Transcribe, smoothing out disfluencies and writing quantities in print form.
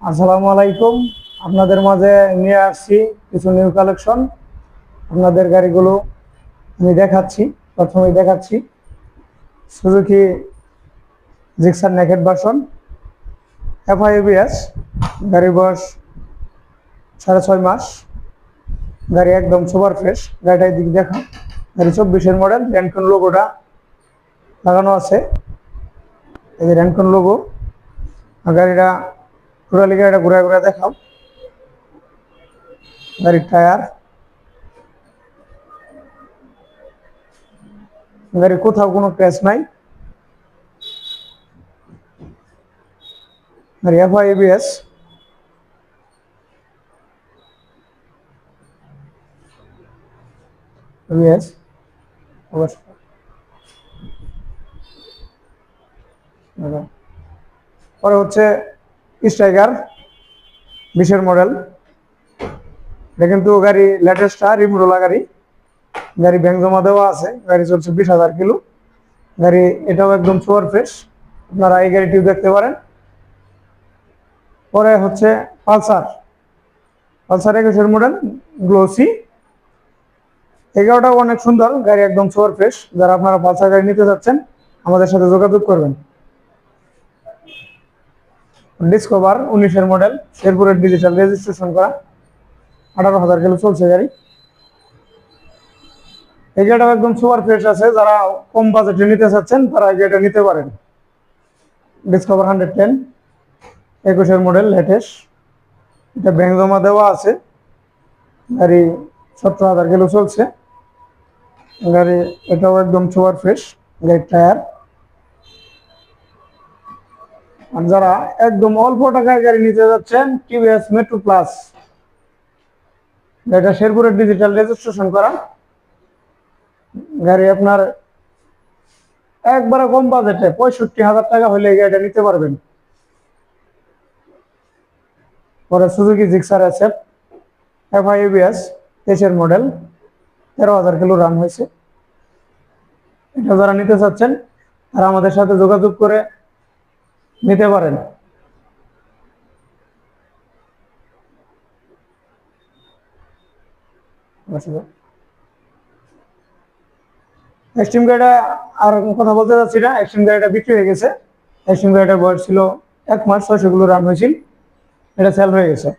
আসসালামু আলাইকুম। আপনাদের মাঝে নিয়ে আসছি কিছু নিউ কালেকশন। আপনাদের গাড়িগুলো আমি দেখাচ্ছি। প্রথমেই দেখাচ্ছি সুজুকি জিক্সার নেকেড ভার্সন এফআইবিএস। গাড়ির বয়স 6.5 মাস। গাড়ি একদম সুপার ফ্রেশ। গাড়িটার দিক দেখা, গাড়ি 24-এর মডেল। র্যানকন লোগোটা লাগানো আছে, এই যে র্যানকন লোগো। গাড়িটা টোটালি গাড়িটা ঘুরে ঘুরে দেখাও। গাড়ির টায়ার, গাড়ির কোথাও কোনো ক্র্যাশ নাই। গাড়ি এফআইবিএস। এবিএস অবশ্য। পরে হচ্ছে স্ট্রাইকার 20-এর মডেল। এটা কিন্তু গাড়ি লেটেস্টটা রিমোডোলা গাড়ি। গাড়ি ব্যাংক জমা দেওয়া আছে। গাড়ি চলছে 20,000 কিলো। গাড়ি এটাও একদম সুপার ফ্রেশ। আপনারা এই গাড়িটিও দেখতে পারেন। পরে হচ্ছে পালসার 21-এর মডেল গ্লোসি। এই গাড়িটাও অনেক সুন্দর। গাড়ি একদম সুপার ফ্রেশ। যারা আপনারা পালসার গাড়ি নিতে চাচ্ছেন আমাদের সাথে যোগাযোগ করবেন। ডিসকভার 19-এর মডেল, শেরপুরের ডিজিটাল রেজিস্ট্রেশন করা। 18,000 কিলো চলছে গাড়ি। এই গাড়িটাও একদম সুপার ফ্রেশ আছে। যারা কম বাজেটে নিতে চাচ্ছেন তারা এই গাড়িটা নিতে পারেন। ডিসকভার 110 21-এর মডেল লেটেস্ট। এটা ব্যাংক জমা দেওয়া আছে। গাড়ি 17,000 কিলো চলছে। গাড়ি এটাও একদম সুপার ফ্রেশ। গাড়ির টায়ার। আর যারা একদম অল্প টাকায় গাড়ি নিতে যাচ্ছেন টিভিএস মেট্রো প্লাস, এটা শেরপুরের ডিজিটাল রেজিস্ট্রেশন করা গাড়ি। আপনার একবারে কম বাজেটে 65,000 টাকা হলে এই গাড়িটা নিতে পারবেন। পরে সুজুকি জিক্সার এসএফ এফআইবিএস 23-এর মডেল, 13,000 কিলো রান হয়েছে। এটা যারা নিতে চাচ্ছেন তারা আমাদের সাথে যোগাযোগ করে নিতে পারেন। এক্সট্রিম গাড়িটা আর কথা বলতে চাচ্ছি না। এক্সট্রিম গাড়িটা বিক্রি হয়ে গেছে। এক্সট্রিম গাড়িটার বয়স ছিল 1 মাস, 600 কিলো রান হয়েছিল। এটা সেল হয়ে গেছে।